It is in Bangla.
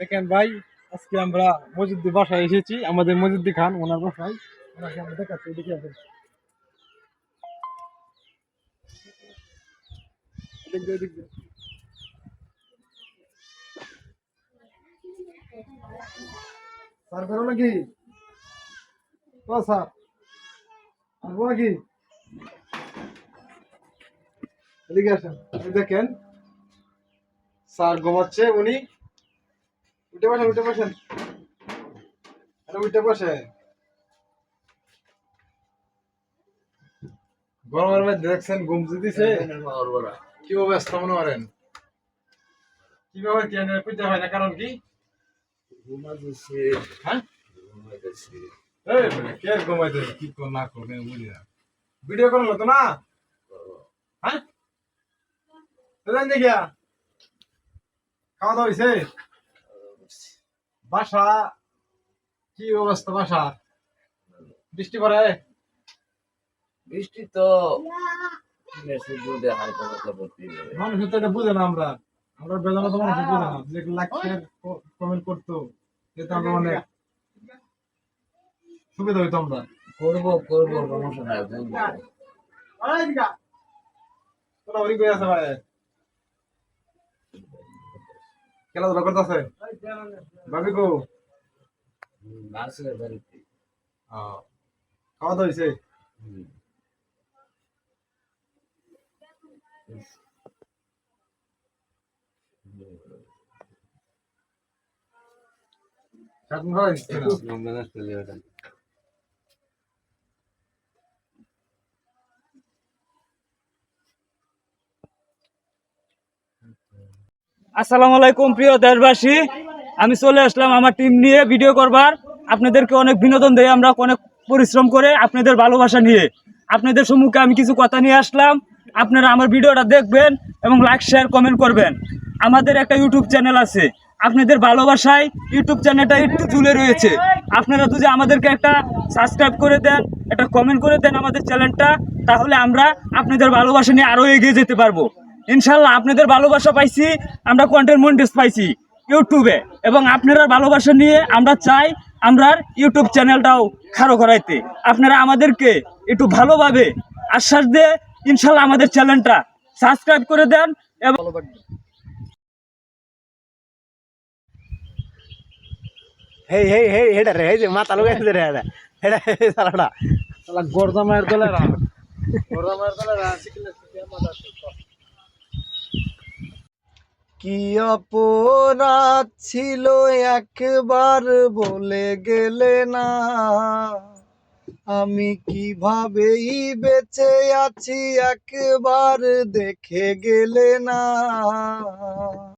দেখেন ভাই, আজকে আমরা মজিদ্দি বাসায় এসেছি, আমাদের মজিদ্দি খান ওনার বাসায়। ওনাকে আমরা দেখাচ্ছি, দেখে আসেন। দেখবে দেখবে স্যার বেরো নাকি? ও স্যার আসবো নাকি? এদিকে আসেন। এই দেখেন স্যার ঘুমাচ্ছে, উনি উঠে বসেন, উঠে বসেন, আরে উঠে বসে। গরমের মধ্যে দেখছেন ঘুমতে দিছে, কি অবস্থা মনে করেন? কিভাবে কেন পূজা হয় না, কারণ কি? হ্যাঁ এই মানে কে ঘুমাইতে কি না করবে বুঝি না। ভিডিও কল হতো না? হ্যাঁ দেখিয়া খাওয়া দাওয়া হয়েছে? বাসা কি অবস্থা? বাসা বৃষ্টি পড়ে? বৃষ্টি তো মেসেজ দুধে হালকা পাতলা পড়তেই হবে। মানুষ তো এটা বুঝে না, আমরা আমরা বেদনা তো মানুষ বুঝে না, যে লাইক শেয়ার কমেন্ট করতো, এটা আমরা অনেক সুবিধা হইতো। আমরা করবো করবো সমস্যা নাই, বলবো। তোরা ওই কই আছে ভাই? খেলাধুলা করতেছে ভাবি গো? আসলে বাড়িতে খাওয়া দাওয়া হয়েছে? সাতদিন খাওয়া দিচ্ছে না? আসসালামু আলাইকুম প্রিয় দেশবাসী, আমি চলে আসলাম আমার টিম নিয়ে ভিডিও করবার। আপনাদেরকে অনেক বিনোদন দেই আমরা, অনেক পরিশ্রম করে আপনাদের ভালোবাসা নিয়ে আপনাদের সম্মুখে আমি কিছু কথা নিয়ে আসলাম। আপনারা আমার ভিডিওটা দেখবেন এবং লাইক শেয়ার কমেন্ট করবেন। আমাদের একটা ইউটিউব চ্যানেল আছে, আপনাদের ভালোবাসায় ইউটিউব চ্যানেলটা একটু ঝুলে রয়েছে। আপনারা যদি আমাদেরকে একটা সাবস্ক্রাইব করে দেন, একটা কমেন্ট করে দেন আমাদের চ্যানেলটা, তাহলে আমরা আপনাদের ভালোবাসা নিয়ে আরও এগিয়ে যেতে পারবো। ইনশাল্লাহ আপনাদের ভালোবাসা পাইছি, আমরা কন্টেন্ট মনিটাইজ পাইছি ইউটিউবে, এবং আপনারা ভালোবাসা নিয়ে আমরা চাই আমরা ইউটিউব চ্যানেলটাও খাড়ো করাইতে। আপনারা আমাদেরকে একটু ভালোভাবে আশ্বাস দিয়ে ইনশাল্লাহ আমাদের চ্যানেলটা সাবস্ক্রাইব করে দেন। এবং হেই হেই হেই হেডা রে, এই যে মাথা লাগাইছে রে হেডা হেডা সালাডা শালা গর্দামায়ের দলেরা, গর্দামায়ের দলেরা শিখলে মাথা। কি অপরাধ ছিল একবার বলে গেলে না, আমি কিভাবেই বেঁচে আছি একবার দেখে গেলে না।